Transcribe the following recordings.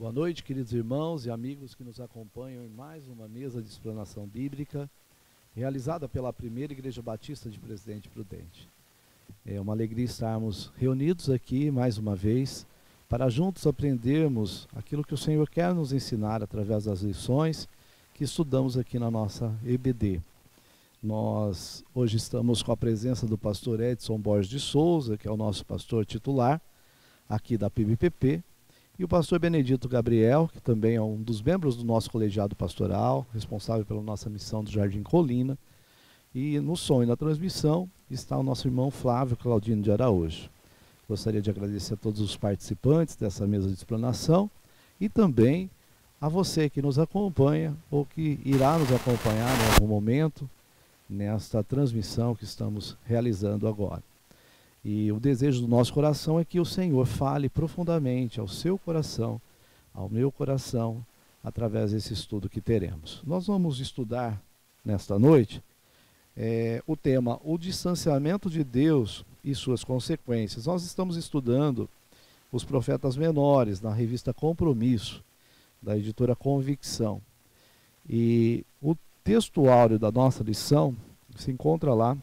Boa noite, queridos irmãos e amigos que nos acompanham em mais uma mesa de explanação bíblica, realizada pela Primeira Igreja Batista de Presidente Prudente. É uma alegria estarmos reunidos aqui mais uma vez, para juntos aprendermos aquilo que o Senhor quer nos ensinar através das lições que estudamos aqui na nossa EBD. Nós hoje estamos com a presença do pastor Edson Borges de Souza, que é o nosso pastor titular aqui da PIBPP, e o pastor Benedito Gabriel, que também é um dos membros do nosso colegiado pastoral, responsável pela nossa missão do Jardim Colina. E no som e na transmissão está o nosso irmão Flávio Claudino de Araújo. Gostaria de agradecer a todos os participantes dessa mesa de explanação e também a você que nos acompanha ou que irá nos acompanhar em algum momento nesta transmissão que estamos realizando agora. E o desejo do nosso coração é que o Senhor fale profundamente ao seu coração, ao meu coração, através desse estudo que teremos. Nós vamos estudar nesta noite o tema O Distanciamento de Deus e Suas Consequências. Nós estamos estudando os profetas menores na revista Compromisso, da editora Convicção. E o texto áureo da nossa lição se encontra lá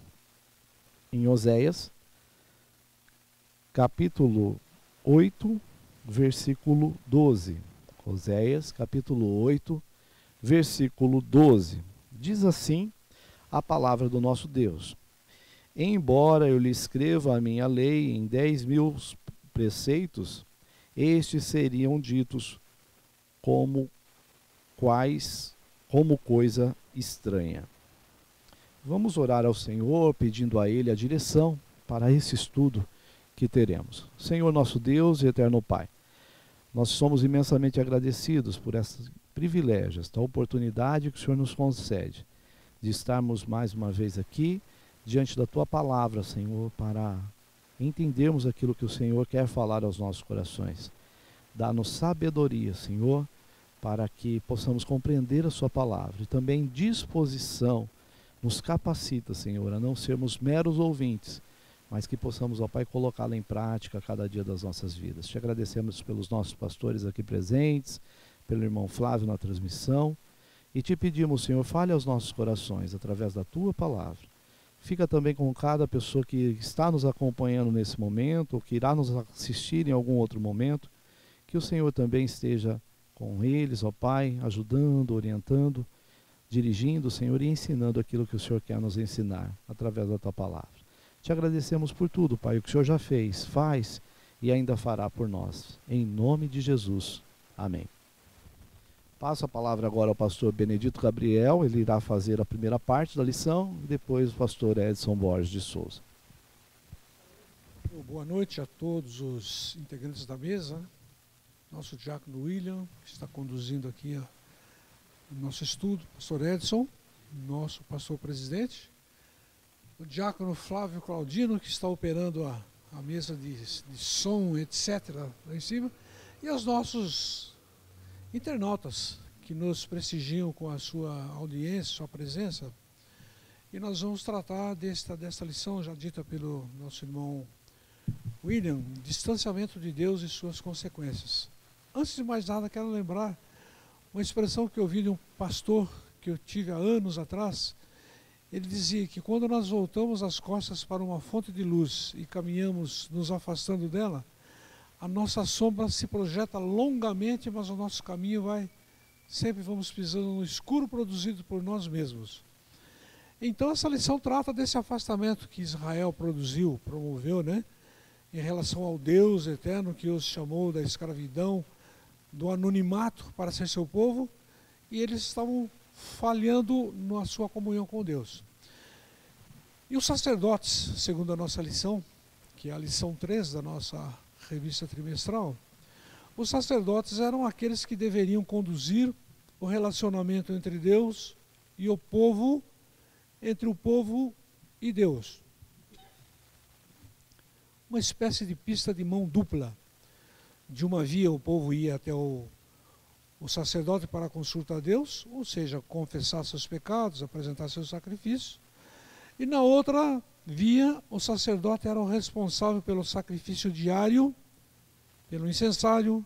em Oséias, capítulo 8, versículo 12. Oséias, capítulo 8, versículo 12. Diz assim a palavra do nosso Deus: Embora eu lhe escreva a minha lei em 10.000 preceitos, estes seriam ditos como coisa estranha. Vamos orar ao Senhor, pedindo a Ele a direção para esse estudo que teremos. Senhor nosso Deus e eterno Pai, nós somos imensamente agradecidos por esse privilégio, esta oportunidade que o Senhor nos concede de estarmos mais uma vez aqui diante da Tua palavra, Senhor, para entendermos aquilo que o Senhor quer falar aos nossos corações. Dá-nos sabedoria, Senhor, para que possamos compreender a Sua palavra e também disposição. Nos capacita, Senhor, a não sermos meros ouvintes, mas que possamos, ó Pai, colocá-la em prática a cada dia das nossas vidas. Te agradecemos pelos nossos pastores aqui presentes, pelo irmão Flávio na transmissão, e te pedimos, Senhor, fale aos nossos corações através da Tua palavra. Fica também com cada pessoa que está nos acompanhando nesse momento, ou que irá nos assistir em algum outro momento, que o Senhor também esteja com eles, ó Pai, ajudando, orientando, dirigindo, Senhor, e ensinando aquilo que o Senhor quer nos ensinar através da Tua palavra. Te agradecemos por tudo, Pai, o que o Senhor já fez, faz e ainda fará por nós. Em nome de Jesus. Amém. Passo a palavra agora ao pastor Benedito Gabriel. Ele irá fazer a primeira parte da lição e depois o pastor Edson Borges de Souza. Boa noite a todos os integrantes da mesa. Nosso diácono William, que está conduzindo aqui o nosso estudo. Pastor Edson, nosso pastor presidente. O diácono Flávio Claudino, que está operando a mesa de som, etc., lá em cima, e os nossos internautas, que nos prestigiam com a sua audiência, sua presença. E nós vamos tratar desta lição, já dita pelo nosso irmão William, distanciamento de Deus e suas consequências. Antes de mais nada, quero lembrar uma expressão que eu ouvi de um pastor que eu tive há anos atrás. Ele dizia que quando nós voltamos as costas para uma fonte de luz e caminhamos nos afastando dela, a nossa sombra se projeta longamente, mas o nosso caminho sempre vamos pisando no escuro produzido por nós mesmos. Então essa lição trata desse afastamento que Israel promoveu, né? Em relação ao Deus eterno que os chamou da escravidão, do anonimato para ser seu povo, e eles estavam falhando na sua comunhão com Deus. E os sacerdotes, segundo a nossa lição, que é a lição 3 da nossa revista trimestral, os sacerdotes eram aqueles que deveriam conduzir o relacionamento entre Deus e o povo, entre o povo e Deus. Uma espécie de pista de mão dupla. De uma via o povo ia até o sacerdote para consultar a Deus, ou seja, confessar seus pecados, apresentar seus sacrifícios. E na outra via, o sacerdote era o responsável pelo sacrifício diário, pelo incensário,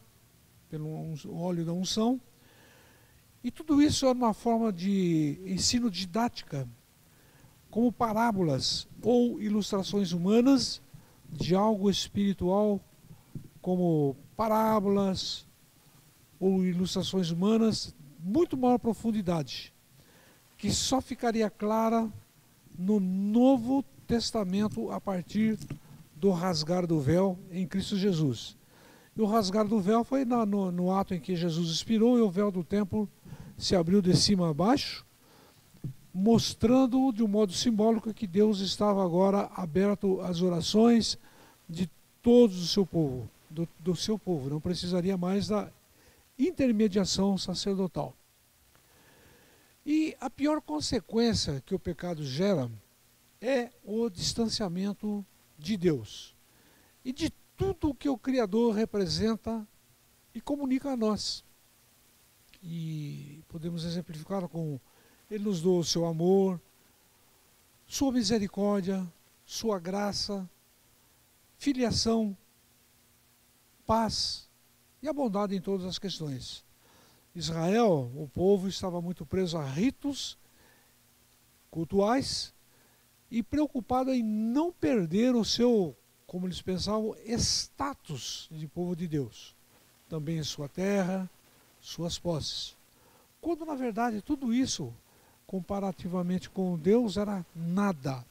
pelo óleo da unção. E tudo isso era uma forma de ensino didática, como parábolas ou ilustrações humanas de algo espiritual, como parábolas ou ilustrações humanas, muito maior profundidade, que só ficaria clara no Novo Testamento a partir do rasgar do véu em Cristo Jesus. E o rasgar do véu foi no ato em que Jesus expirou e o véu do templo se abriu de cima a baixo, mostrando de um modo simbólico que Deus estava agora aberto às orações de todos o seu povo, do seu povo, não precisaria mais da intermediação sacerdotal. E a pior consequência que o pecado gera é o distanciamento de Deus e de tudo o que o Criador representa e comunica a nós. E podemos exemplificar com Ele nos deu o seu amor, sua misericórdia, sua graça, filiação, paz e a bondade em todas as questões. Israel, o povo, estava muito preso a ritos cultuais e preocupado em não perder o seu, como eles pensavam, status de povo de Deus. Também sua terra, suas posses. Quando na verdade tudo isso, comparativamente com Deus, era nada.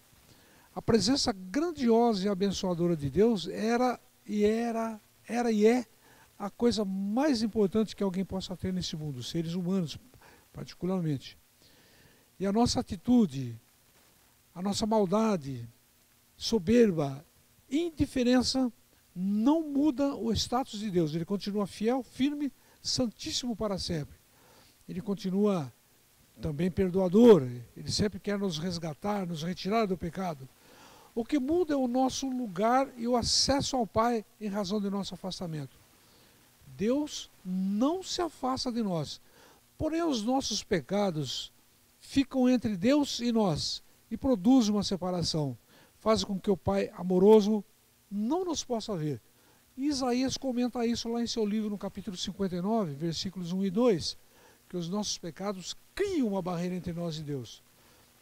A presença grandiosa e abençoadora de Deus era e é a coisa mais importante que alguém possa ter nesse mundo, seres humanos particularmente. E a nossa atitude, a nossa maldade, soberba, indiferença não muda o status de Deus. Ele continua fiel, firme, santíssimo para sempre. Ele continua também perdoador, ele sempre quer nos resgatar, nos retirar do pecado. O que muda é o nosso lugar e o acesso ao Pai em razão do nosso afastamento. Deus não se afasta de nós, porém os nossos pecados ficam entre Deus e nós e produzem uma separação, fazem com que o Pai amoroso não nos possa ver. E Isaías comenta isso lá em seu livro, no capítulo 59, versículos 1 e 2, que os nossos pecados criam uma barreira entre nós e Deus.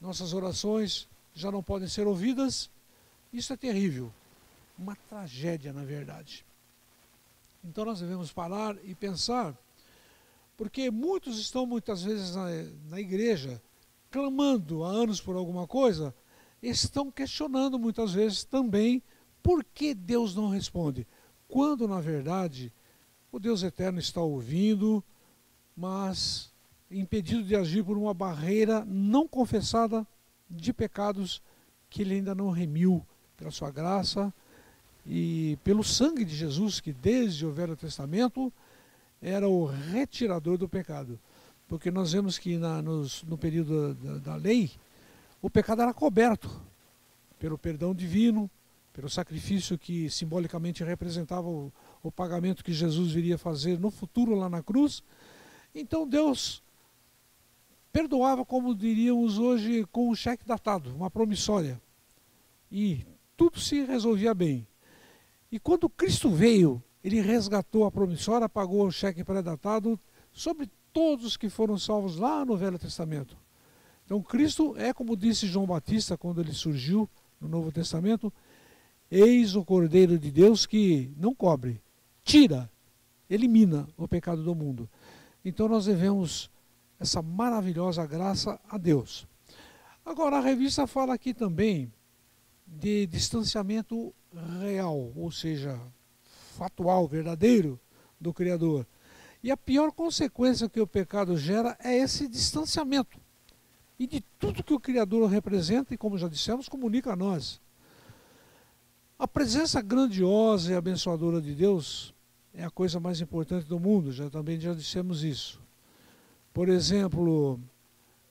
Nossas orações já não podem ser ouvidas. Isso é terrível, uma tragédia na verdade. Então nós devemos parar e pensar, porque muitos estão muitas vezes na igreja, clamando há anos por alguma coisa, estão questionando muitas vezes também por que Deus não responde, quando na verdade o Deus eterno está ouvindo, mas impedido de agir por uma barreira não confessada de pecados que ele ainda não remiu pela sua graça e pelo sangue de Jesus, que desde o Velho Testamento era o retirador do pecado. Porque nós vemos que no período da lei, o pecado era coberto pelo perdão divino, pelo sacrifício que simbolicamente representava o pagamento que Jesus viria fazer no futuro lá na cruz. Então Deus perdoava, como diríamos hoje, com um cheque datado, uma promissória. E tudo se resolvia bem. E quando Cristo veio, ele resgatou a promissória, pagou o cheque pré-datado sobre todos os que foram salvos lá no Velho Testamento. Então Cristo é, como disse João Batista quando ele surgiu no Novo Testamento, eis o Cordeiro de Deus que não cobre, tira, elimina o pecado do mundo. Então nós devemos essa maravilhosa graça a Deus. Agora a revista fala aqui também de distanciamento real, ou seja, factual, verdadeiro do Criador. E a pior consequência que o pecado gera é esse distanciamento. E de tudo que o Criador representa e, como já dissemos, comunica a nós. A presença grandiosa e abençoadora de Deus é a coisa mais importante do mundo, também já dissemos isso. Por exemplo,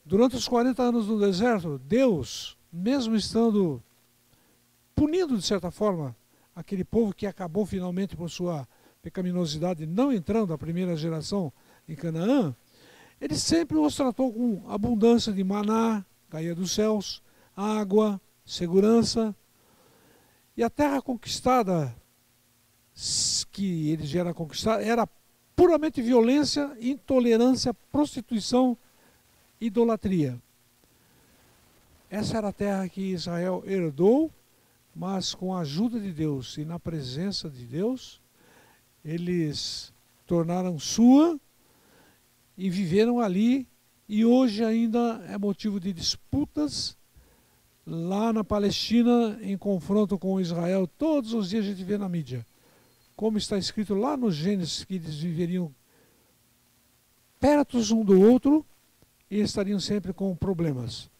durante os 40 anos no deserto, Deus, mesmo estando punindo de certa forma aquele povo que acabou finalmente por sua pecaminosidade não entrando a primeira geração em Canaã, ele sempre os tratou com abundância de maná, caía dos céus, água, segurança. E a terra conquistada, que eles vieram conquistar, era puramente violência, intolerância, prostituição, idolatria. Essa era a terra que Israel herdou, mas com a ajuda de Deus e na presença de Deus, eles tornaram sua e viveram ali, e hoje ainda é motivo de disputas lá na Palestina, em confronto com Israel. Todos os dias a gente vê na mídia, como está escrito lá no Gênesis, que eles viveriam perto um do outro e estariam sempre com problemas.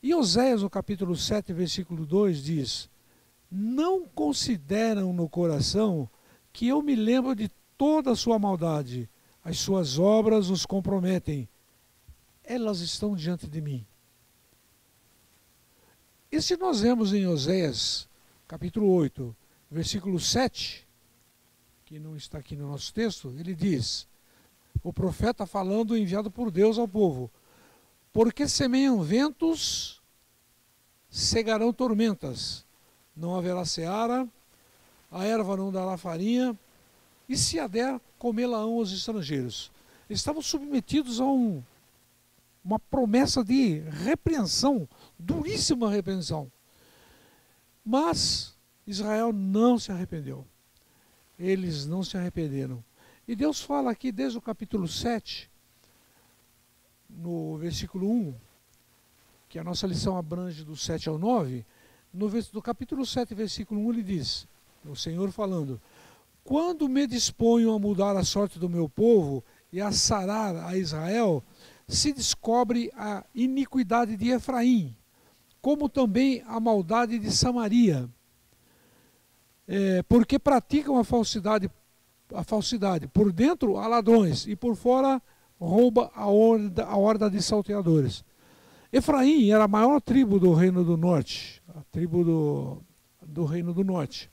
E Oséias, no capítulo 7, versículo 2, diz: não consideram no coração que eu me lembro de toda a sua maldade, as suas obras os comprometem, elas estão diante de mim. E se nós vemos em Oséias, capítulo 8, versículo 7, que não está aqui no nosso texto, ele diz, o profeta falando, enviado por Deus ao povo: porque semeiam ventos, cegarão tormentas, não haverá seara, a erva não dará farinha, e se a der, comê-la-ão os estrangeiros. Eles estavam submetidos a uma promessa de repreensão, duríssima repreensão. Mas Israel não se arrependeu. Eles não se arrependeram. E Deus fala aqui desde o capítulo 7, no versículo 1, que a nossa lição abrange do 7 ao 9, no capítulo 7, versículo 1, ele diz, o Senhor falando: quando me disponho a mudar a sorte do meu povo e a sarar a Israel, se descobre a iniquidade de Efraim, como também a maldade de Samaria, porque praticam a falsidade, por dentro há ladrões, e por fora rouba a horda de salteadores. Efraim era a maior tribo do reino do norte, a tribo do reino do norte.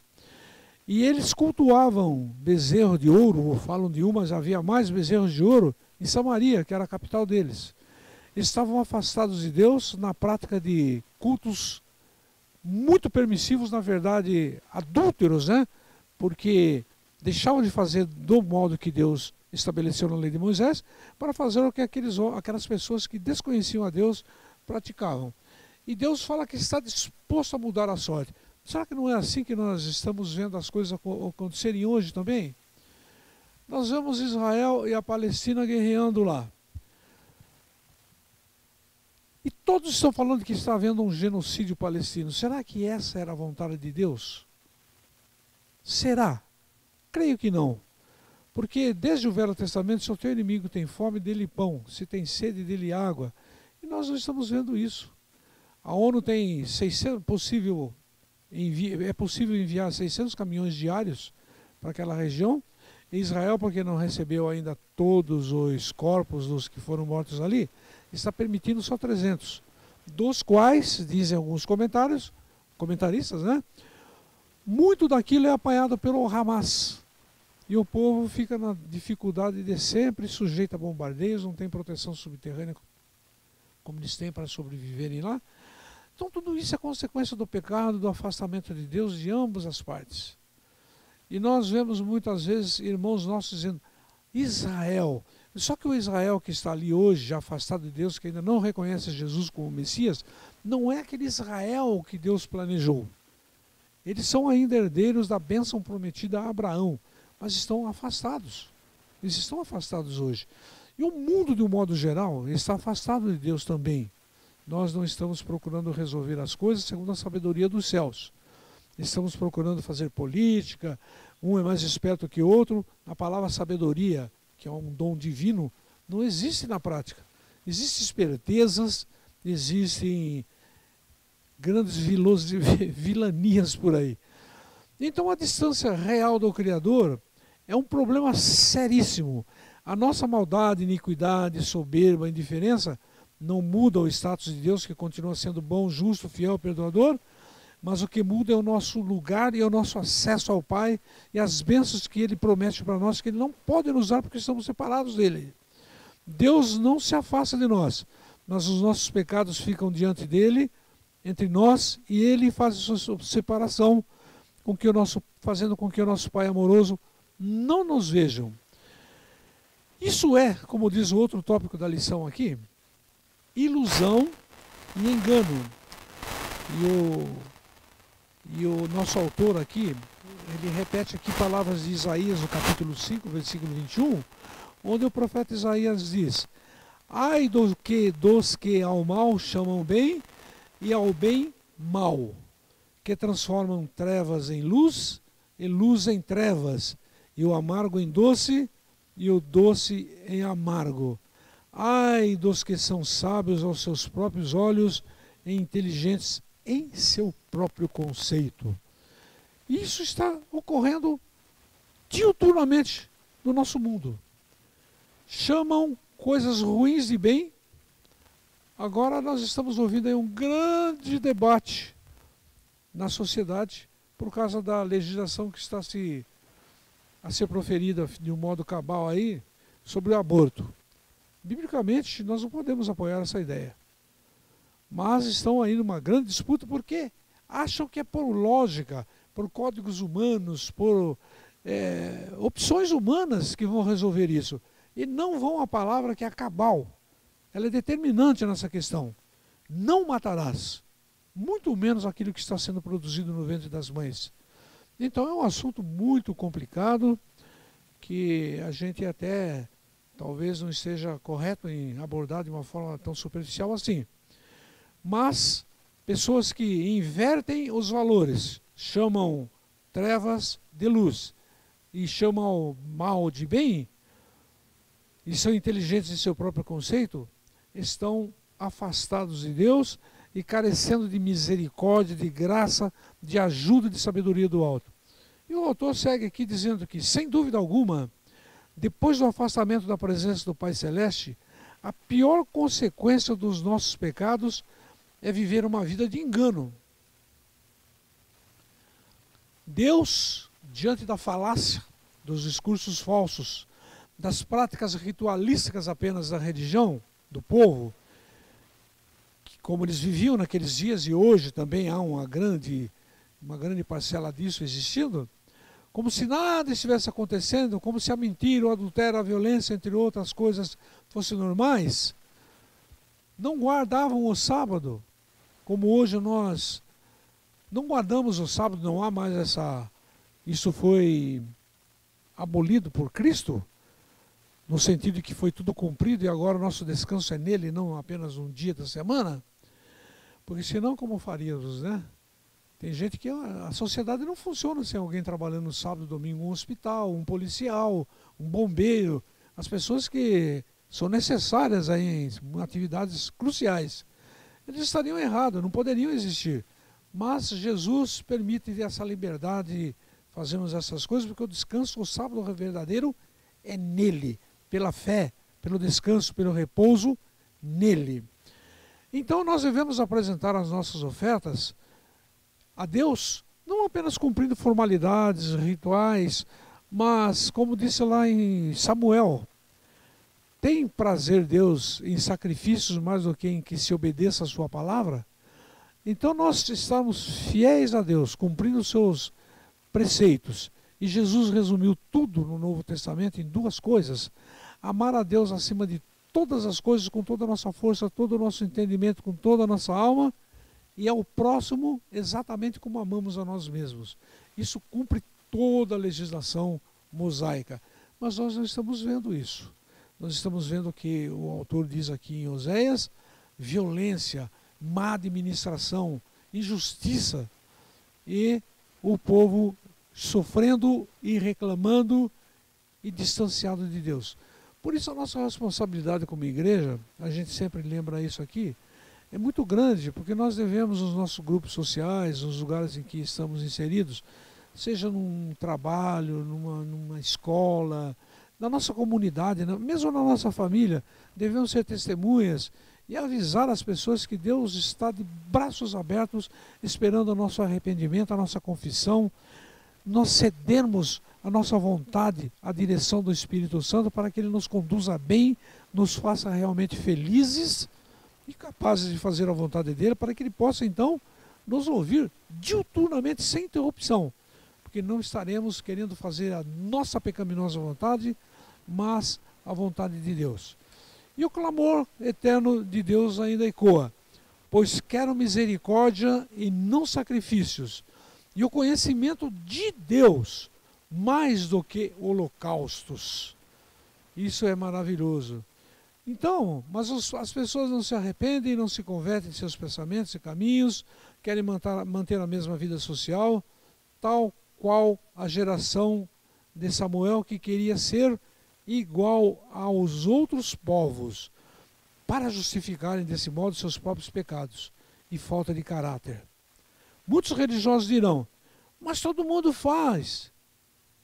E eles cultuavam bezerro de ouro, falam de mas havia mais bezerros de ouro em Samaria, que era a capital deles. Estavam afastados de Deus na prática de cultos muito permissivos, na verdade, adúlteros, né? Porque deixavam de fazer do modo que Deus estabeleceu na lei de Moisés, para fazer o que aquelas pessoas que desconheciam a Deus praticavam. E Deus fala que está disposto a mudar a sorte. Será que não é assim que nós estamos vendo as coisas acontecerem hoje também? Nós vemos Israel e a Palestina guerreando lá. E todos estão falando que está havendo um genocídio palestino. Será que essa era a vontade de Deus? Será? Creio que não. Porque desde o Velho Testamento, se o teu inimigo tem fome, dê-lhe pão. Se tem sede, dê-lhe água. E nós não estamos vendo isso. A ONU tem é possível enviar 600 caminhões diários para aquela região. E Israel, porque não recebeu ainda todos os corpos dos que foram mortos ali, está permitindo só 300. Dos quais, dizem alguns comentaristas, né? Muito daquilo é apanhado pelo Hamas. E o povo fica na dificuldade de sempre sujeito a bombardeios, não tem proteção subterrânea como eles têm para sobreviverem lá. Então tudo isso é consequência do pecado, do afastamento de Deus de ambas as partes. E nós vemos muitas vezes irmãos nossos dizendo, Israel, só que o Israel que está ali hoje, já afastado de Deus, que ainda não reconhece Jesus como Messias, não é aquele Israel que Deus planejou. Eles são ainda herdeiros da bênção prometida a Abraão, mas estão afastados. Eles estão afastados hoje. E o mundo, de um modo geral, está afastado de Deus também. Nós não estamos procurando resolver as coisas segundo a sabedoria dos céus. Estamos procurando fazer política, um é mais esperto que o outro. A palavra sabedoria, que é um dom divino, não existe na prática. Existem espertezas, existem grandes vilanias por aí. Então a distância real do Criador é um problema seríssimo. A nossa maldade, iniquidade, soberba, indiferença não muda o status de Deus, que continua sendo bom, justo, fiel, perdoador, mas o que muda é o nosso lugar e o nosso acesso ao Pai e as bênçãos que Ele promete para nós, que Ele não pode nos dar porque estamos separados dEle. Deus não se afasta de nós, mas os nossos pecados ficam diante entre nós, e Ele faz a sua separação, fazendo com que o nosso Pai amoroso não nos veja. Isso é, como diz o outro tópico da lição aqui, ilusão e engano. E o nosso autor aqui, ele repete aqui palavras de Isaías, no capítulo 5, versículo 21, onde o profeta Isaías diz: ai dos que ao mal chamam bem e ao bem mal, que transformam trevas em luz e luz em trevas, e o amargo em doce e o doce em amargo. Ai dos que são sábios aos seus próprios olhos e inteligentes em seu próprio conceito. Isso está ocorrendo diuturnamente no nosso mundo. Chamam coisas ruins de bem. Agora nós estamos ouvindo aí um grande debate na sociedade por causa da legislação que está a ser proferida de um modo cabal aí sobre o aborto. Biblicamente, nós não podemos apoiar essa ideia. Mas estão aí numa grande disputa porque acham que é por lógica, por códigos humanos, por opções humanas que vão resolver isso. E não vão à palavra que é a cabal. Ela é determinante nessa questão. Não matarás, muito menos aquilo que está sendo produzido no ventre das mães. Então é um assunto muito complicado, que a gente até talvez não esteja correto em abordar de uma forma tão superficial assim. Mas pessoas que invertem os valores, chamam trevas de luz e chamam mal de bem, e são inteligentes em seu próprio conceito, estão afastados de Deus e carecendo de misericórdia, de graça, de ajuda, de sabedoria do alto. E o autor segue aqui dizendo que, sem dúvida alguma, depois do afastamento da presença do Pai Celeste, a pior consequência dos nossos pecados é viver uma vida de engano. Deus, diante da falácia, dos discursos falsos, das práticas ritualísticas apenas da religião, do povo, que, como eles viviam naqueles dias, e hoje também há uma grande parcela disso existindo, como se nada estivesse acontecendo, como se a mentira, o adultério, a violência, entre outras coisas, fossem normais, não guardavam o sábado, como hoje nós não guardamos o sábado, não há mais isso foi abolido por Cristo, no sentido de que foi tudo cumprido e agora o nosso descanso é nele, não apenas um dia da semana, porque senão como faríamos, né? Tem gente que a sociedade não funciona sem alguém trabalhando no sábado, domingo, um hospital, um policial, um bombeiro, as pessoas que são necessárias aí em atividades cruciais. Eles estariam errados, não poderiam existir. Mas Jesus permite essa liberdade de fazermos essas coisas, porque o descanso, o sábado verdadeiro, é nele, pela fé, pelo descanso, pelo repouso, nele. Então nós devemos apresentar as nossas ofertas a Deus, não apenas cumprindo formalidades, rituais, mas, como disse lá em Samuel, tem prazer Deus em sacrifícios mais do que em que se obedeça a sua palavra? Então nós estamos fiéis a Deus, cumprindo os seus preceitos. E Jesus resumiu tudo no Novo Testamento em duas coisas: amar a Deus acima de todas as coisas, com toda a nossa força, todo o nosso entendimento, com toda a nossa alma, e ao próximo exatamente como amamos a nós mesmos. Isso cumpre toda a legislação mosaica. Mas nós não estamos vendo isso. Nós estamos vendo que o autor diz aqui em Oséias: violência, má administração, injustiça, e o povo sofrendo e reclamando e distanciado de Deus. Por isso a nossa responsabilidade como igreja, a gente sempre lembra isso aqui, é muito grande, porque nós devemos nos nossos grupos sociais, nos lugares em que estamos inseridos, seja num trabalho, numa escola, na nossa comunidade, mesmo na nossa família, devemos ser testemunhas e avisar as pessoas que Deus está de braços abertos, esperando o nosso arrependimento, a nossa confissão, nós cedermos a nossa vontade à direção do Espírito Santo para que Ele nos conduza bem, nos faça realmente felizes e capazes de fazer a vontade dEle, para que Ele possa então nos ouvir diuturnamente, sem interrupção, porque não estaremos querendo fazer a nossa pecaminosa vontade, mas a vontade de Deus. E o clamor eterno de Deus ainda ecoa: pois quero misericórdia e não sacrifícios, e o conhecimento de Deus mais do que holocaustos. Isso é maravilhoso. Então, mas as pessoas não se arrependem, não se convertem em seus pensamentos e caminhos, querem manter a mesma vida social, tal qual a geração de Samuel, que queria ser igual aos outros povos, para justificarem desse modo seus próprios pecados e falta de caráter. Muitos religiosos dirão: mas todo mundo faz,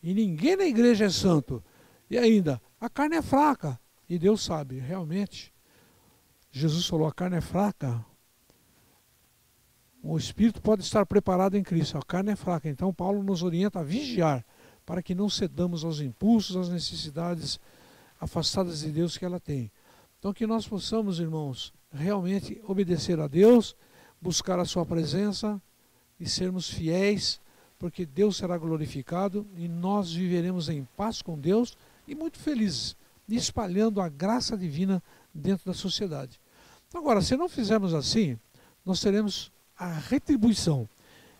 e ninguém na igreja é santo. E ainda, a carne é fraca. E Deus sabe, realmente, Jesus falou: a carne é fraca. O espírito pode estar preparado em Cristo, a carne é fraca. Então Paulo nos orienta a vigiar, para que não cedamos aos impulsos, às necessidades afastadas de Deus que ela tem. Então que nós possamos, irmãos, realmente obedecer a Deus, buscar a sua presença e sermos fiéis, porque Deus será glorificado e nós viveremos em paz com Deus e muito felizes, espalhando a graça divina dentro da sociedade. Agora, se não fizermos assim, nós teremos a retribuição.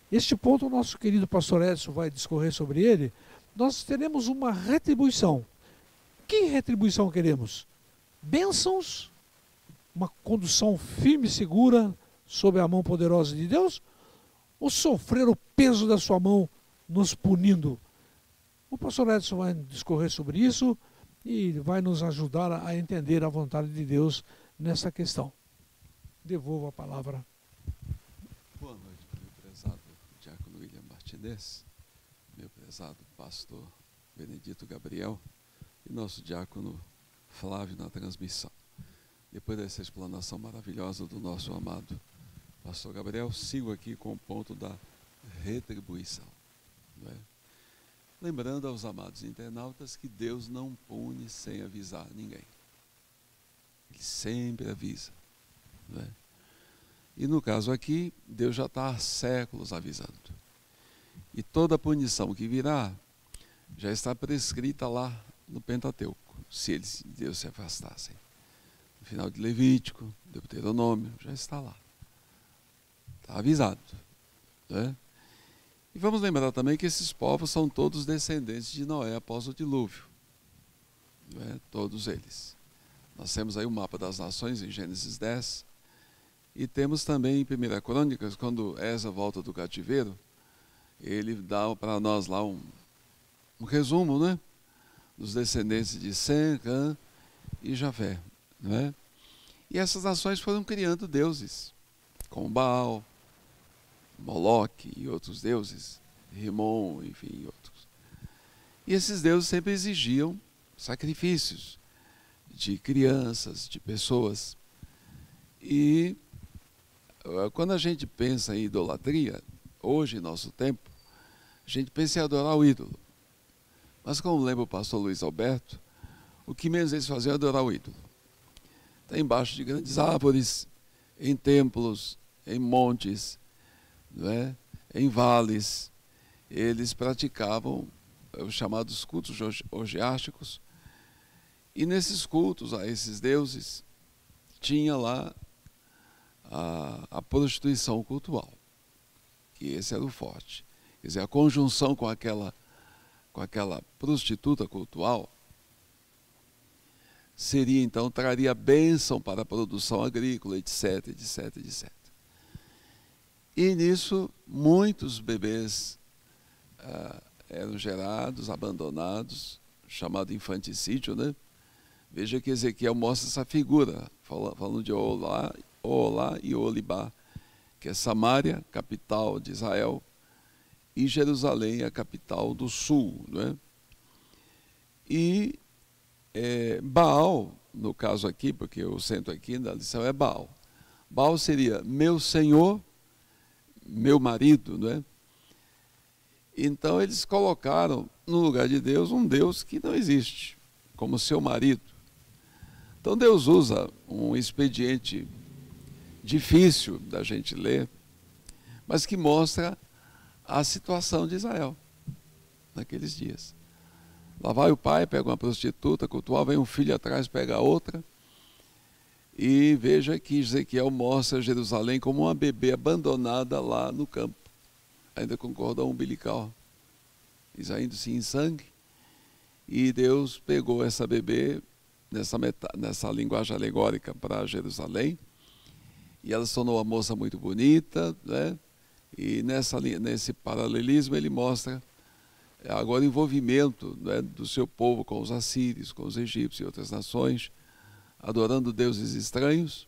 Este ponto o nosso querido pastor Edson vai discorrer sobre ele. Nós teremos uma retribuição. Que retribuição queremos? Bênçãos, uma condução firme e segura sob a mão poderosa de Deus, ou sofrer o peso da sua mão nos punindo? O pastor Edson vai discorrer sobre isso e vai nos ajudar a entender a vontade de Deus nessa questão. Devolvo a palavra. Boa noite, meu prezado diácono William Martinez, meu prezado pastor Benedito Gabriel e nosso diácono Flávio na transmissão. Depois dessa explanação maravilhosa do nosso amado pastor Gabriel, sigo aqui com o ponto da retribuição. Não é? Lembrando aos amados internautas que Deus não pune sem avisar ninguém. Ele sempre avisa. Não é? E no caso aqui, Deus já está há séculos avisando. E toda punição que virá já está prescrita lá no Pentateuco, se eles de Deus se afastassem. No final de Levítico, Deuteronômio, já está lá. Está avisado. Né? E vamos lembrar também que esses povos são todos descendentes de Noé após o dilúvio. Né? Todos eles. Nós temos aí o mapa das nações em Gênesis 10. E temos também em 1 Crônicas, quando Esa volta do cativeiro, ele dá para nós lá um resumo, né? Dos descendentes de Sem, Cã e Jafé. Né? E essas nações foram criando deuses, como Baal, Moloque e outros deuses, Rimon, enfim, outros. E esses deuses sempre exigiam sacrifícios de crianças, de pessoas. E quando a gente pensa em idolatria, hoje, em nosso tempo, a gente pensa em adorar o ídolo. Mas como lembra o pastor Luiz Alberto, o que menos eles faziam é adorar o ídolo. Está embaixo de grandes árvores, em templos, em montes, não é? Em vales, eles praticavam os chamados cultos orgiásticos, e nesses cultos a esses deuses tinha lá a prostituição cultural, que esse era o forte. Quer dizer, a conjunção com aquela prostituta cultural seria então, traria bênção para a produção agrícola, etc, etc, etc. E nisso, muitos bebês eram gerados, abandonados, chamado infanticídio, né? Veja que Ezequiel mostra essa figura, falando de Olá e Olibá, que é Samaria, capital de Israel, e Jerusalém, a capital do sul. Né? E Baal, no caso aqui, porque o centro aqui na lição é Baal. Baal seria meu senhor, meu marido, né? Então eles colocaram no lugar de Deus um Deus que não existe, como seu marido. Então Deus usa um expediente difícil da gente ler, mas que mostra a situação de Israel naqueles dias. Lá vai o pai, pega uma prostituta, cultuar, vem um filho atrás, pega a outra. E veja que Ezequiel mostra Jerusalém como uma bebê abandonada lá no campo, ainda com cordão umbilical, esvaindo-se em sangue. E Deus pegou essa bebê nessa linguagem alegórica para Jerusalém, e ela se tornou uma moça muito bonita, né? E nesse paralelismo ele mostra agora o envolvimento, né, do seu povo com os assírios, com os egípcios e outras nações, adorando deuses estranhos.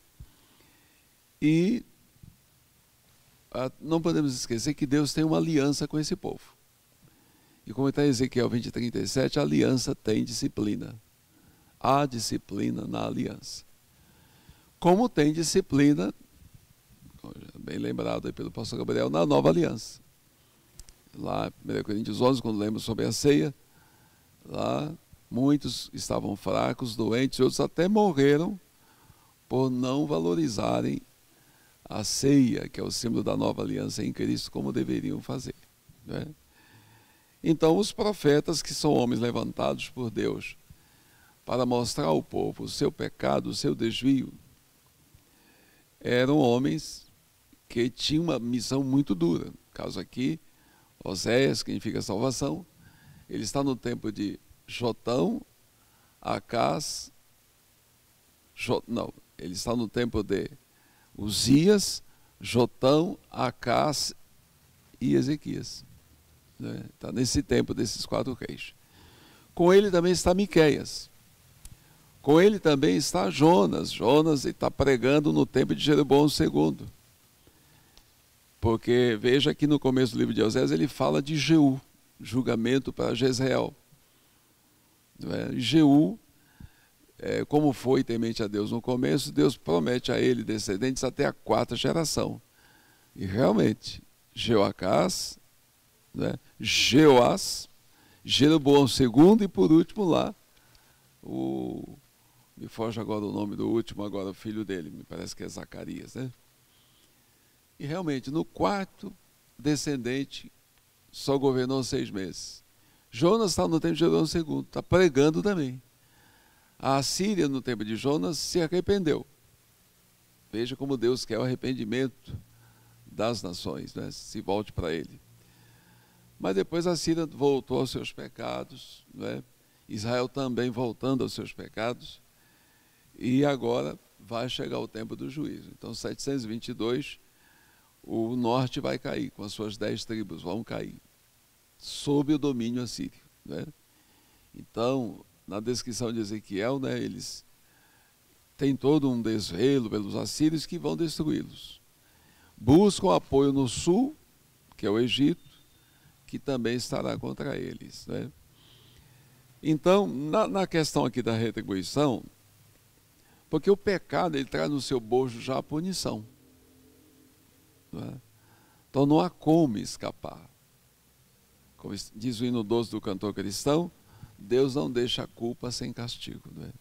E não podemos esquecer que Deus tem uma aliança com esse povo. E como está em Ezequiel 20:37, a aliança tem disciplina. Há disciplina na aliança. Como tem disciplina, bem lembrado aí pelo pastor Gabriel, na nova aliança. Lá, 1 Coríntios 11, quando lemos sobre a ceia, lá muitos estavam fracos, doentes, outros até morreram por não valorizarem a ceia, que é o símbolo da nova aliança em Cristo, como deveriam fazer, né? Então, os profetas, que são homens levantados por Deus para mostrar ao povo o seu pecado, o seu desvio, eram homens que tinham uma missão muito dura. No caso aqui, Oséias, que significa salvação, ele está no tempo de Jotão, Acás, ele está no tempo de Uzias, Jotão, Acás e Ezequias. Né? Está nesse tempo desses 4 reis. Com ele também está Miqueias. Com ele também está Jonas. Jonas está pregando no tempo de Jeroboão II. Porque veja que no começo do livro de Oséias ele fala de Jeú, julgamento para Jezreel. Jeú, como foi temente a Deus no começo, Deus promete a ele descendentes até a 4ª geração. E realmente, Jeoacás, né, Jeoás, Jeroboão II e por último lá, me foge agora o nome do último, agora o filho dele, me parece que é Zacarias, né? E realmente, no 4º descendente, só governou 6 meses. Jonas está no tempo de Jeroboão II, está pregando também. A Assíria, no tempo de Jonas, se arrependeu. Veja como Deus quer o arrependimento das nações, né? Se volte para ele. Mas depois a Síria voltou aos seus pecados, né? Israel também voltando aos seus pecados, e agora vai chegar o tempo do juízo. Então, 722, o norte vai cair, com as suas 10 tribos vão cair, sob o domínio assírio, né? Então, na descrição de Ezequiel, né, eles têm todo um desvelo pelos assírios que vão destruí-los. Buscam apoio no sul, que é o Egito, que também estará contra eles, né? Então, na questão aqui da retribuição, porque o pecado ele traz no seu bojo já a punição, não é? Então não há como escapar. Como diz o hino 12 do cantor cristão, Deus não deixa a culpa sem castigo, não é?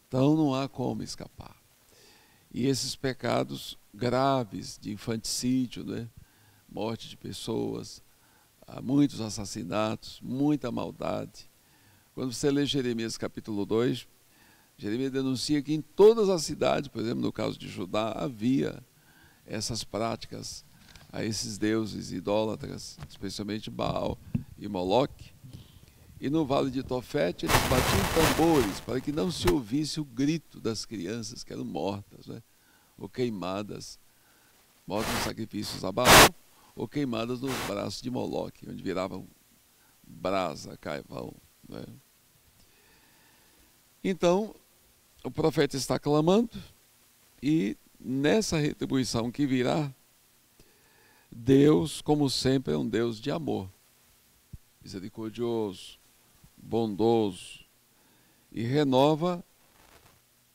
Então não há como escapar. E esses pecados graves de infanticídio, não é? Morte de pessoas, há muitos assassinatos, muita maldade. Quando você lê Jeremias capítulo 2, Jeremias denuncia que em todas as cidades, por exemplo, no caso de Judá, havia essas práticas a esses deuses idólatras, especialmente Baal e Moloque. E no vale de Tofete eles batiam tambores para que não se ouvisse o grito das crianças que eram mortas, né? Ou queimadas, mortas em sacrifícios a Baal, ou queimadas nos braços de Moloque, onde viravam brasa, carvão, né? Então, o profeta está clamando, e nessa retribuição que virá, Deus, como sempre, é um Deus de amor, misericordioso, bondoso, e renova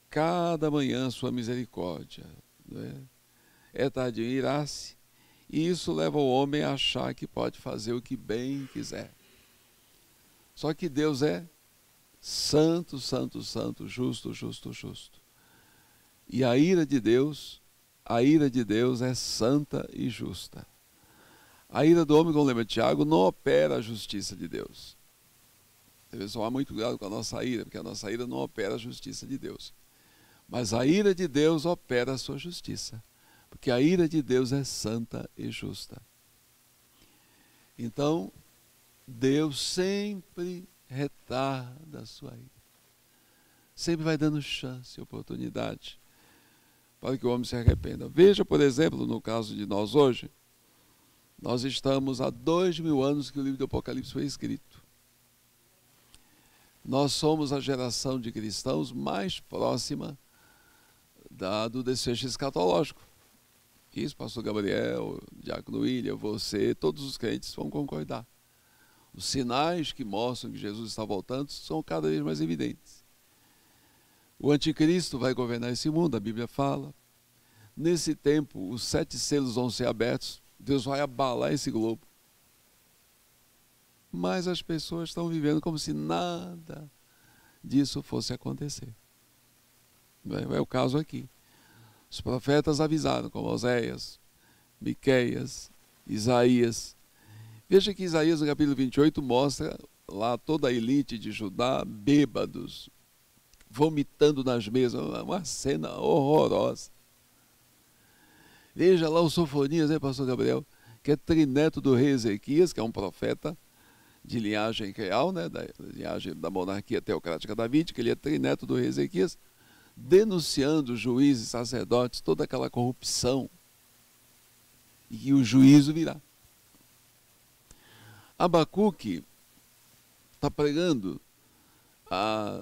cada manhã sua misericórdia, né? É tardio em irar-se, e isso leva o homem a achar que pode fazer o que bem quiser. Só que Deus é santo, santo, santo, justo, justo, justo. E a ira de Deus é santa e justa. A ira do homem, como lembra Tiago, não opera a justiça de Deus. Devemos tomar muito cuidado com a nossa ira, porque a nossa ira não opera a justiça de Deus. Mas a ira de Deus opera a sua justiça, porque a ira de Deus é santa e justa. Então, Deus sempre retarda a sua ira. Sempre vai dando chance, oportunidade, para que o homem se arrependa. Veja, por exemplo, no caso de nós hoje, nós estamos há 2000 anos que o livro do Apocalipse foi escrito. Nós somos a geração de cristãos mais próxima do desfecho escatológico. Isso, pastor Gabriel, diácono William, você, todos os crentes vão concordar. Os sinais que mostram que Jesus está voltando são cada vez mais evidentes. O anticristo vai governar esse mundo, a Bíblia fala. Nesse tempo, os 7 selos vão ser abertos, Deus vai abalar esse globo. Mas as pessoas estão vivendo como se nada disso fosse acontecer. É o caso aqui. Os profetas avisaram, como Oséias, Miqueias, Isaías. Veja que Isaías, no capítulo 28, mostra lá toda a elite de Judá, bêbados, vomitando nas mesas, uma cena horrorosa. Veja lá o Sofonias, né, pastor Gabriel, que é trineto do rei Ezequias, que é um profeta de linhagem real, né, da linhagem da monarquia teocrática davídica, ele é trineto do rei Ezequias, denunciando juízes, sacerdotes, toda aquela corrupção, e que o juízo virá. Abacuque está pregando,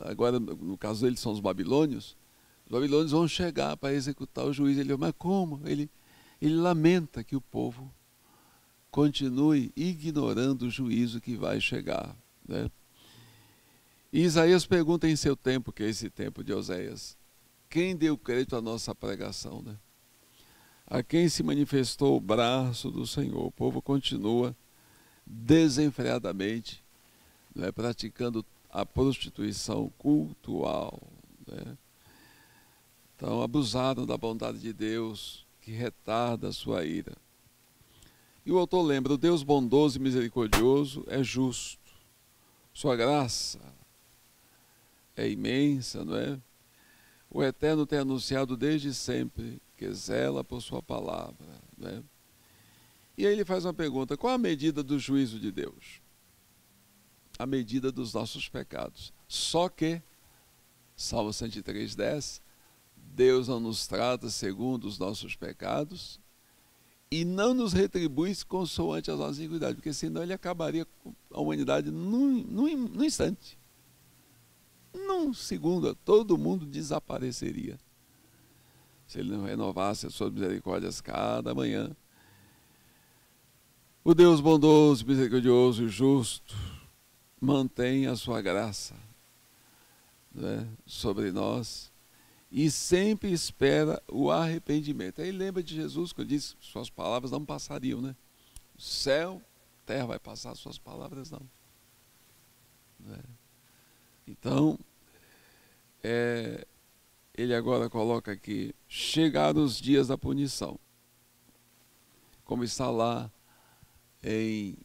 agora no caso dele são os babilônios vão chegar para executar o juízo. Ele, mas como? Ele lamenta que o povo continue ignorando o juízo que vai chegar, né? E Isaías pergunta em seu tempo, que é esse tempo de Oséias, quem deu crédito à nossa pregação, né? A quem se manifestou o braço do Senhor? O povo continua desenfreadamente, né, praticando a prostituição cultual, né? Então abusaram da bondade de Deus, que retarda a sua ira. E o autor lembra, o Deus bondoso e misericordioso é justo, sua graça é imensa, não é? O Eterno tem anunciado desde sempre que zela por sua palavra, né? E aí ele faz uma pergunta, qual a medida do juízo de Deus? A medida dos nossos pecados. Só que, Salmo 103:10, Deus não nos trata segundo os nossos pecados e não nos retribui consoante as nossas iniquidades, porque senão ele acabaria com a humanidade num instante. Num segundo, todo mundo desapareceria. Se ele não renovasse as suas misericórdias cada manhã. O Deus bondoso, misericordioso e justo mantém a sua graça, né, sobre nós e sempre espera o arrependimento. Aí lembra de Jesus quando disse que suas palavras não passariam, né? O céu, a terra vai passar, suas palavras não. Né? Então, ele agora coloca aqui, chegaram os dias da punição. Como está lá em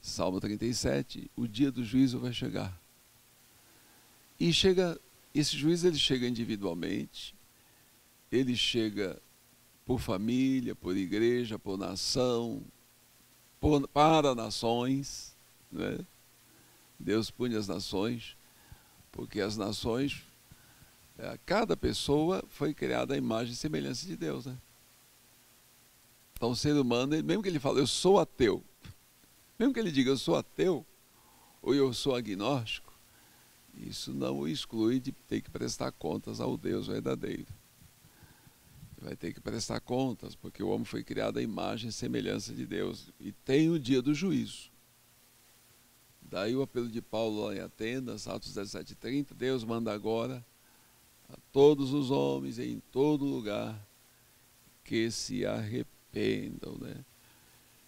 Salmo 37, o dia do juízo vai chegar. E esse juízo ele chega individualmente, ele chega por família, por igreja, por nação, para nações, né? Deus pune as nações, porque as nações, cada pessoa foi criada à imagem e semelhança de Deus, né? Então o ser humano, mesmo que ele fale, eu sou ateu, mesmo que ele diga eu sou ateu, ou eu sou agnóstico, isso não o exclui de ter que prestar contas ao Deus verdadeiro. Vai ter que prestar contas, porque o homem foi criado à imagem e semelhança de Deus, e tem o dia do juízo. Daí o apelo de Paulo lá em Atenas, Atos 17:30, Deus manda agora a todos os homens em todo lugar que se arrependam, né?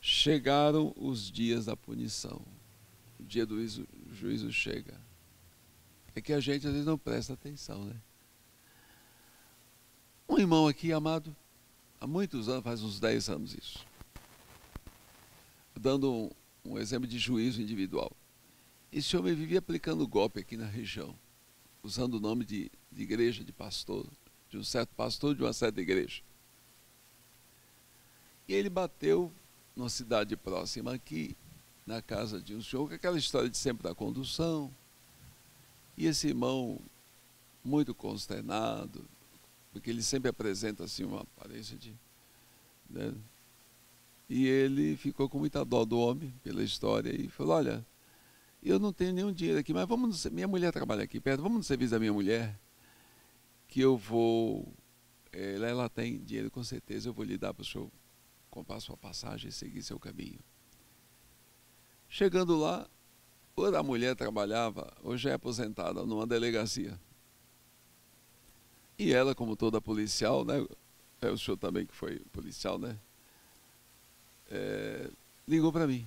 Chegaram os dias da punição. O dia do juízo chega. É que a gente às vezes não presta atenção, né? Um irmão aqui, amado, há muitos anos, faz uns 10 anos isso, dando um exemplo de juízo individual. esse homem vivia aplicando golpe aqui na região, usando o nome de igreja, de pastor, de um certo pastor de uma certa igreja. E ele bateu numa cidade próxima aqui, na casa de um senhor, com aquela história de sempre da condução. E esse irmão, muito consternado, porque ele sempre apresenta assim uma aparência de... né? E ele ficou com muita dó do homem, pela história, e falou, olha, eu não tenho nenhum dinheiro aqui, mas vamos no, minha mulher trabalha aqui perto, vamos no serviço da minha mulher, que eu vou... ela tem dinheiro, com certeza, eu vou lhe dar para o senhor comprar sua passagem e seguir seu caminho. Chegando lá, a mulher trabalhava, hoje é aposentada, numa delegacia. E ela, como toda policial, né? O senhor também que foi policial, né? Ligou para mim.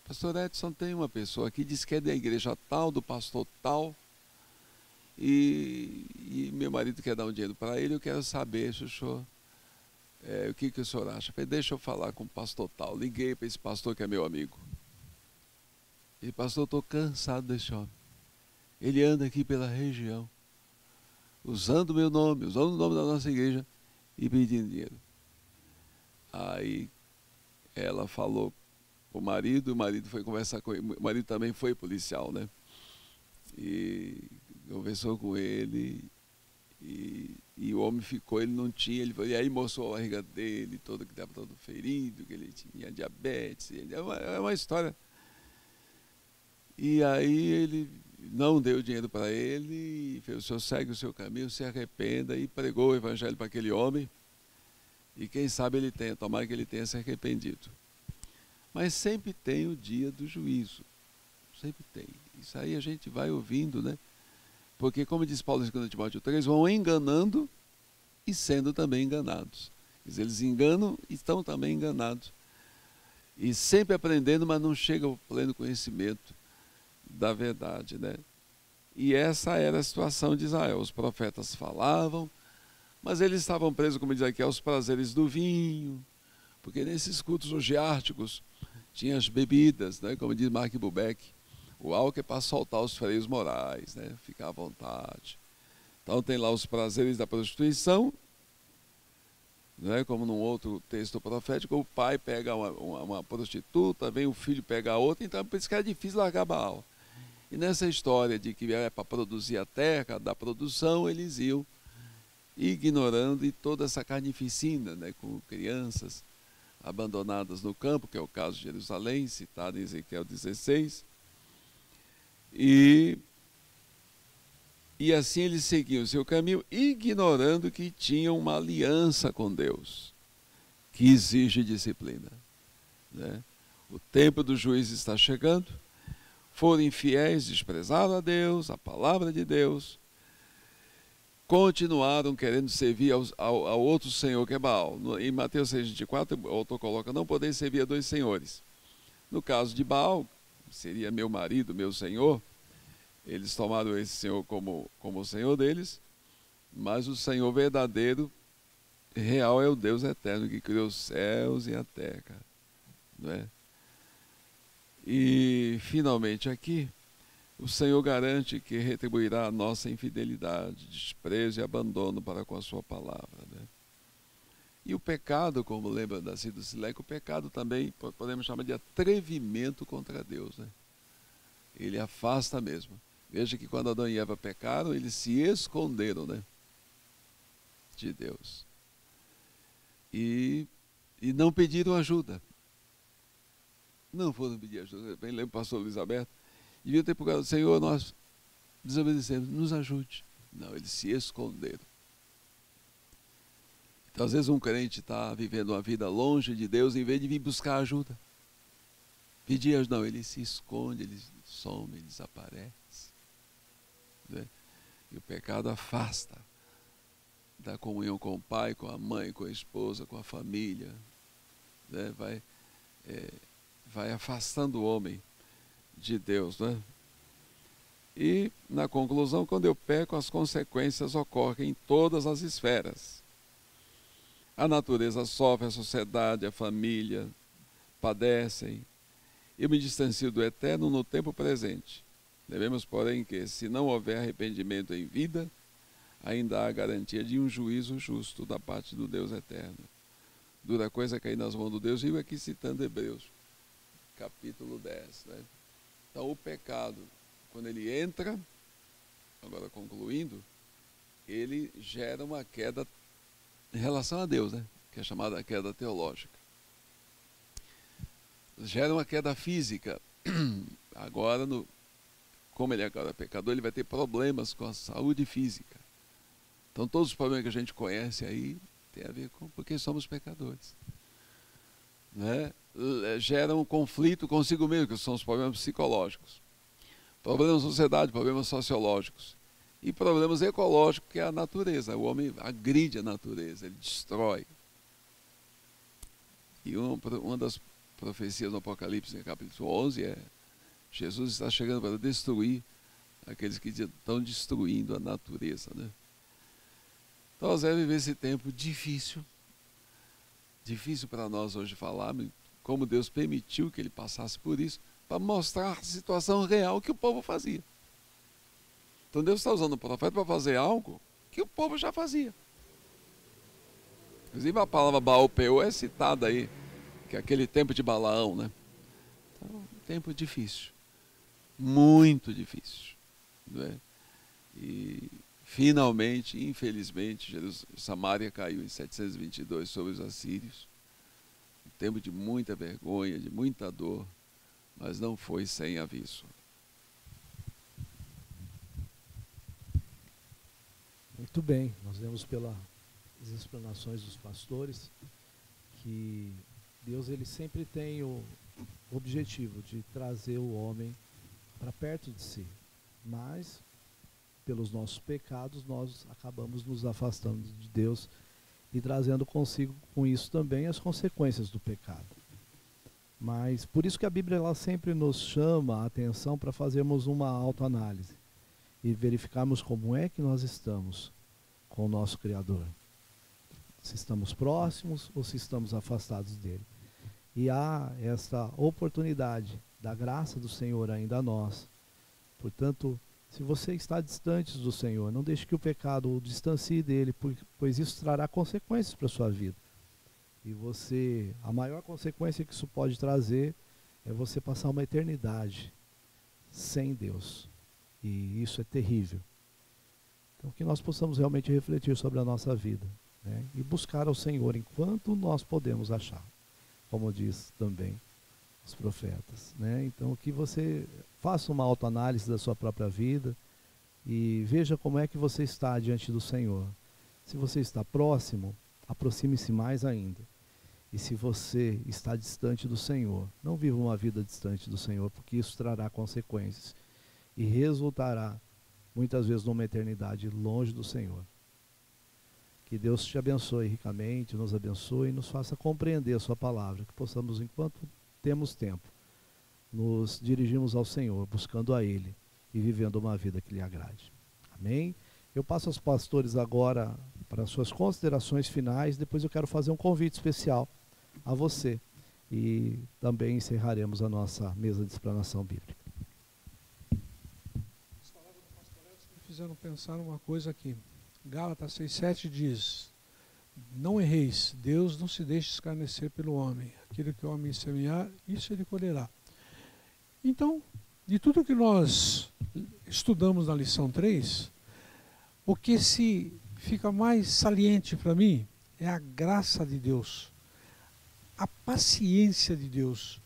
Pastor Edson, tem uma pessoa aqui, diz que é da igreja tal, do pastor tal, e meu marido quer dar um dinheiro para ele, eu quero saber se o senhor... o que o senhor acha? Falei, deixa eu falar com o pastor tal. Liguei para esse pastor que é meu amigo. E pastor, estou cansado desse homem. Ele anda aqui pela região, usando o meu nome, usando o nome da nossa igreja e pedindo dinheiro. Aí ela falou para o marido foi conversar com ele. O marido também foi policial, né? E conversou com ele. E o homem ficou, ele não tinha, e aí mostrou a barriga dele, todo que estava todo ferido, que ele tinha diabetes, é uma história. E aí ele não deu dinheiro para ele, e fez, o senhor segue o seu caminho, se arrependa, e pregou o evangelho para aquele homem, e quem sabe ele tenha, tomara que ele tenha se arrependido. Mas sempre tem o dia do juízo, sempre tem. Isso aí a gente vai ouvindo, né? Porque, como diz Paulo em 2 Timóteo 3, vão enganando e sendo também enganados. Eles enganam e estão também enganados. E sempre aprendendo, mas não chega ao pleno conhecimento da verdade, né? E essa era a situação de Israel. Os profetas falavam, mas eles estavam presos, como diz aqui, aos prazeres do vinho, porque nesses cultos orgiásticos tinha as bebidas, né? Como diz Mark Bubeck, o álcool é para soltar os freios morais, né? Ficar à vontade. Então tem lá os prazeres da prostituição, né? Como num outro texto profético, o pai pega uma prostituta, vem o filho pegar outra, então por isso que era difícil largar Baal. E nessa história de que é para produzir a terra, da produção, eles iam ignorando e toda essa carnificina, né? Com crianças abandonadas no campo, que é o caso de Jerusalém, citado em Ezequiel 16. E assim eles seguiam o seu caminho, ignorando que tinham uma aliança com Deus, que exige disciplina, né? O tempo do juízo está chegando, foram infiéis, desprezaram a Deus, a palavra de Deus, continuaram querendo servir ao outro senhor que é Baal. Em Mateus 6,24, o autor coloca, não podeis servir a dois senhores. No caso de Baal, seria meu marido, meu senhor, eles tomaram esse senhor como o senhor deles, mas o senhor verdadeiro, real, é o Deus eterno que criou os céus e a terra, não é? E finalmente aqui, o Senhor garante que retribuirá a nossa infidelidade, desprezo e abandono para com a sua palavra, né? E o pecado, como lembra da Cida Sileca, o pecado também podemos chamar de atrevimento contra Deus, né? Ele afasta mesmo. Veja que quando Adão e Eva pecaram, eles se esconderam, né, de Deus. E não pediram ajuda. Não foram pedir ajuda. Bem lembro o pastor Luiz Alberto. Devia ter procurado, Senhor, nós desobedecemos, nos ajude. Não, eles se esconderam. Então, às vezes um crente está vivendo uma vida longe de Deus, em vez de vir buscar ajuda. Pedir ajuda, não, ele se esconde, ele some, ele desaparece, né? E o pecado afasta da comunhão com o pai, com a mãe, com a esposa, com a família, né? Vai afastando o homem de Deus, né? E, na conclusão, quando eu peco, as consequências ocorrem em todas as esferas. A natureza sofre, a sociedade, a família padecem. Eu me distancio do eterno no tempo presente. Devemos, porém, que, se não houver arrependimento em vida, ainda há garantia de um juízo justo da parte do Deus eterno. Dura coisa cair nas mãos do Deus vivo, aqui citando Hebreus, capítulo 10. Né? Então, o pecado, quando ele entra, agora concluindo, ele gera uma queda em relação a Deus, né? Que é chamada queda teológica. Gera uma queda física. Agora, como ele agora é pecador, ele vai ter problemas com a saúde física. Então, todos os problemas que a gente conhece aí tem a ver com porque somos pecadores. Né? Gera um conflito consigo mesmo, que são os problemas psicológicos. Problemas da sociedade, problemas sociológicos. E problemas ecológicos, que é a natureza. O homem agride a natureza, ele destrói. E uma das profecias do Apocalipse, no capítulo 11, é: Jesus está chegando para destruir aqueles que estão destruindo a natureza. Né? Então, nós vamos viver esse tempo difícil. Difícil para nós hoje falar, como Deus permitiu que ele passasse por isso, para mostrar a situação real que o povo fazia. Então Deus está usando o profeta para fazer algo que o povo já fazia. Inclusive a palavra Baal-Peor é citada aí, que é aquele tempo de Balaão, né? Então, um tempo difícil, muito difícil. Né? E finalmente, infelizmente, Samaria caiu em 722 sobre os assírios. Um tempo de muita vergonha, de muita dor, mas não foi sem aviso. Muito bem, nós vemos pelas explanações dos pastores que Deus ele sempre tem o objetivo de trazer o homem para perto de si, mas pelos nossos pecados nós acabamos nos afastando de Deus e trazendo consigo com isso também as consequências do pecado. Mas por isso que a Bíblia ela sempre nos chama a atenção para fazermos uma autoanálise e verificarmos como é que nós estamos com o nosso Criador. Se estamos próximos ou se estamos afastados dele. E há esta oportunidade da graça do Senhor ainda a nós. Portanto, se você está distante do Senhor, não deixe que o pecado o distancie dele, pois isso trará consequências para a sua vida. E a maior consequência que isso pode trazer é você passar uma eternidade sem Deus. E isso é terrível. Então que nós possamos realmente refletir sobre a nossa vida, né? E buscar ao Senhor enquanto nós podemos achar, como diz também os profetas, né? Então que você faça uma autoanálise da sua própria vida e veja como é que você está diante do Senhor. Se você está próximo, aproxime-se mais ainda. E se você está distante do Senhor, não viva uma vida distante do Senhor, porque isso trará consequências e resultará muitas vezes numa eternidade longe do Senhor. Que Deus te abençoe ricamente, nos abençoe e nos faça compreender a sua palavra, que possamos, enquanto temos tempo, nos dirigirmos ao Senhor, buscando a Ele e vivendo uma vida que lhe agrade. Amém? Eu passo aos pastores agora para as suas considerações finais, depois eu quero fazer um convite especial a você e também encerraremos a nossa mesa de explanação bíblica. As palavras do pastor Edson me fizeram pensar uma coisa aqui. Gálatas 6,7 diz: não erreis, Deus não se deixe escarnecer pelo homem. Aquilo que o homem semear, isso ele colherá. Então, de tudo que nós estudamos na lição 3, o que se fica mais saliente para mim é a graça de Deus, a paciência de Deus.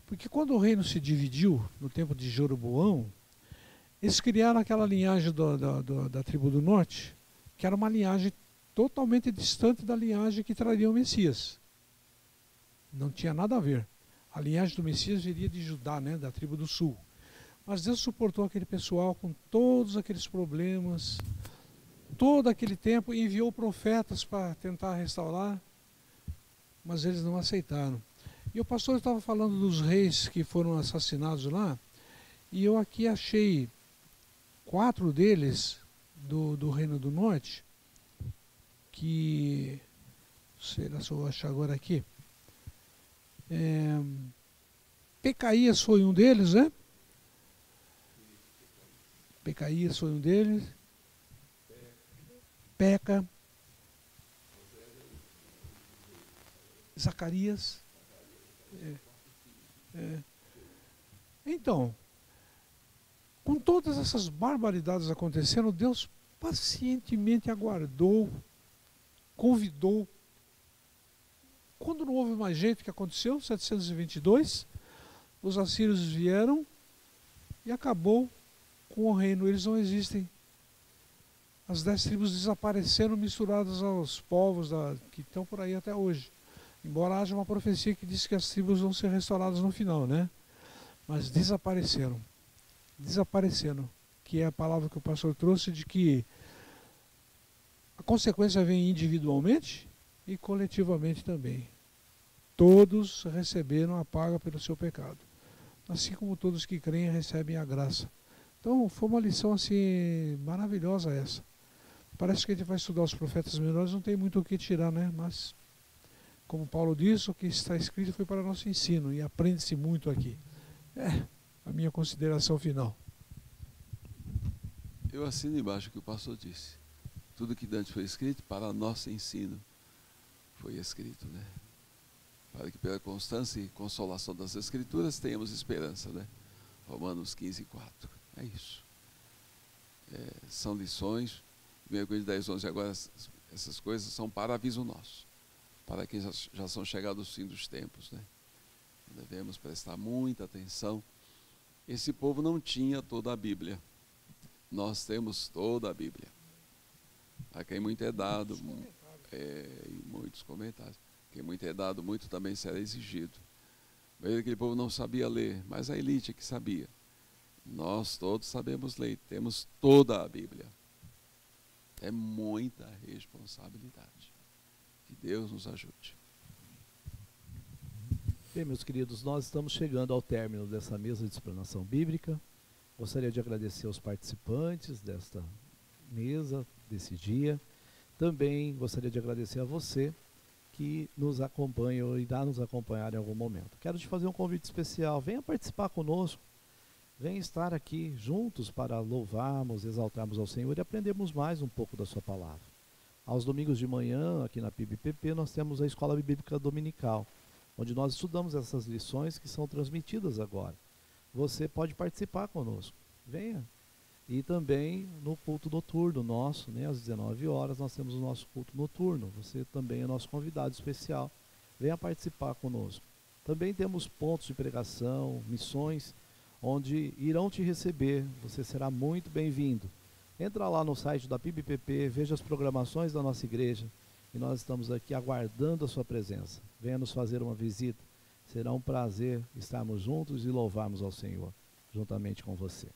Porque quando o reino se dividiu, no tempo de Jeroboão, eles criaram aquela linhagem da tribo do norte, que era uma linhagem totalmente distante da linhagem que traria o Messias. Não tinha nada a ver. A linhagem do Messias viria de Judá, né, da tribo do sul. Mas Deus suportou aquele pessoal com todos aqueles problemas, todo aquele tempo, e enviou profetas para tentar restaurar, mas eles não aceitaram. E o pastor estava falando dos reis que foram assassinados lá, e eu aqui achei 4 deles do Reino do Norte, que, será se eu vou achar agora aqui, Pecaías foi um deles, né? Pecaías foi um deles. Peca. Zacarias. Então, com todas essas barbaridades acontecendo, Deus pacientemente aguardou, convidou. Quando não houve mais jeito, o que aconteceu? 722, os assírios vieram e acabou com o reino. Eles não existem. As 10 tribos desapareceram, misturadas aos povos que estão por aí até hoje. Embora haja uma profecia que diz que as tribos vão ser restauradas no final, né? Mas desapareceram. Desapareceram. Que é a palavra que o pastor trouxe de que a consequência vem individualmente e coletivamente também. Todos receberam a paga pelo seu pecado. Assim como todos que creem recebem a graça. Então foi uma lição assim maravilhosa essa. Parece que a gente vai estudar os profetas menores, não tem muito o que tirar, né? Mas, como Paulo diz, o que está escrito foi para nosso ensino e aprende-se muito aqui. É a minha consideração final. Eu assino embaixo o que o pastor disse. Tudo que antes foi escrito para nosso ensino foi escrito, né? Para que pela constância e consolação das Escrituras tenhamos esperança, né? Romanos 15:4. É isso. São lições. 1 Coríntios 10:11. Agora, essas coisas são para aviso nosso, para que já são chegados os fins dos tempos, né? Devemos prestar muita atenção. Esse povo não tinha toda a Bíblia. Nós temos toda a Bíblia. A quem muito é dado, e muitos comentários. Quem muito é dado, muito também será exigido. Mas aquele povo não sabia ler, mas a elite é que sabia. Nós todos sabemos ler, temos toda a Bíblia. É muita responsabilidade. Que Deus nos ajude. Bem, meus queridos, nós estamos chegando ao término dessa mesa de explanação bíblica. Gostaria de agradecer aos participantes desta mesa, desse dia. Também gostaria de agradecer a você que nos acompanha ou irá nos acompanhar em algum momento. Quero te fazer um convite especial. Venha participar conosco. Venha estar aqui juntos para louvarmos, exaltarmos ao Senhor e aprendermos mais um pouco da sua palavra. Aos domingos de manhã, aqui na PIB-PP, nós temos a Escola Bíblica Dominical, onde nós estudamos essas lições que são transmitidas agora. Você pode participar conosco. Venha. E também no culto noturno nosso, né, às 19 horas, nós temos o nosso culto noturno. Você também é nosso convidado especial. Venha participar conosco. Também temos pontos de pregação, missões, onde irão te receber. Você será muito bem-vindo. Entra lá no site da PIB-PP, veja as programações da nossa igreja e nós estamos aqui aguardando a sua presença. Venha nos fazer uma visita. Será um prazer estarmos juntos e louvarmos ao Senhor, juntamente com você.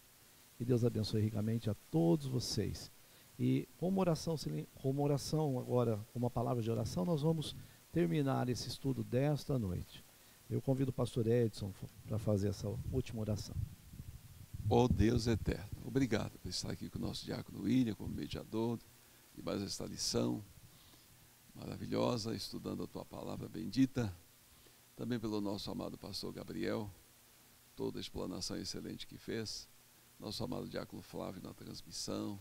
Que Deus abençoe ricamente a todos vocês. E com uma oração agora, com uma palavra de oração, nós vamos terminar esse estudo desta noite. Eu convido o pastor Edson para fazer essa última oração. Ó Deus eterno, obrigado por estar aqui com o nosso diácono William, como mediador de mais esta lição maravilhosa, estudando a tua palavra bendita. Também pelo nosso amado pastor Gabriel, toda a explanação excelente que fez. Nosso amado diácono Flávio na transmissão.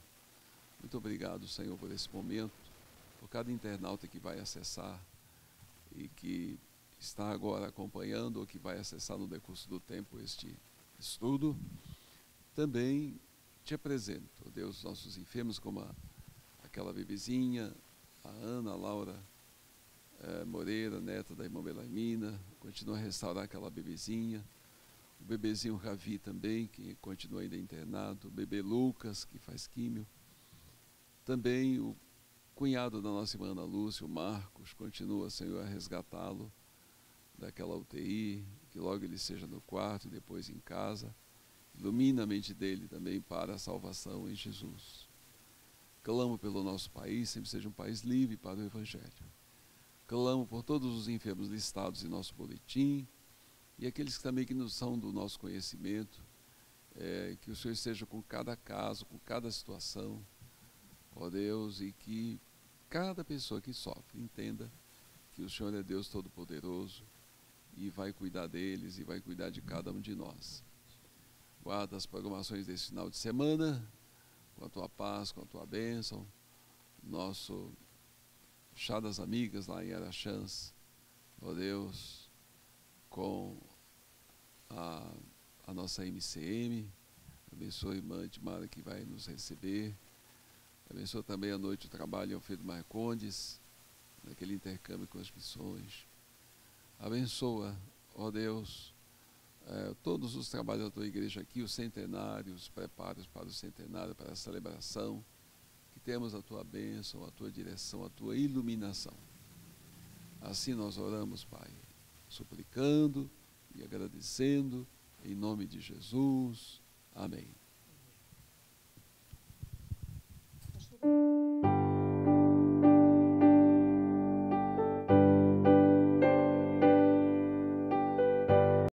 Muito obrigado, Senhor, por esse momento, por cada internauta que vai acessar e que está agora acompanhando ou que vai acessar no decurso do tempo este estudo. Também te apresento, ó Deus, nossos enfermos, como aquela bebezinha, a Ana Laura Moreira, neta da irmã Belaimina, continua a restaurar aquela bebezinha. O bebezinho Ravi também, que continua ainda internado. O bebê Lucas, que faz químio. Também o cunhado da nossa irmã Ana Lúcia, o Marcos, continua, Senhor, a resgatá-lo daquela UTI, que logo ele seja no quarto e depois em casa. Ilumina a mente dele também para a salvação em Jesus. Clamo pelo nosso país, sempre seja um país livre para o Evangelho. Clamo por todos os enfermos listados em nosso boletim e aqueles que também que não são do nosso conhecimento, que o Senhor esteja com cada caso, com cada situação, ó Deus, e que cada pessoa que sofre entenda que o Senhor é Deus Todo-Poderoso e vai cuidar deles e vai cuidar de cada um de nós. Guarda as programações desse final de semana, com a tua paz, com a tua bênção. Nosso chá das amigas lá em Araxãs, ó Deus, com a nossa MCM. Abençoe a irmã Edmara que vai nos receber. Abençoe também a noite o trabalho em Alfredo Marcondes, naquele intercâmbio com as missões. Abençoa, ó Deus, todos os trabalhos da tua igreja aqui, os centenários, os preparos para o centenário, para a celebração. Que temos a tua bênção, a tua direção, a tua iluminação. Assim nós oramos, Pai, suplicando e agradecendo, em nome de Jesus. Amém.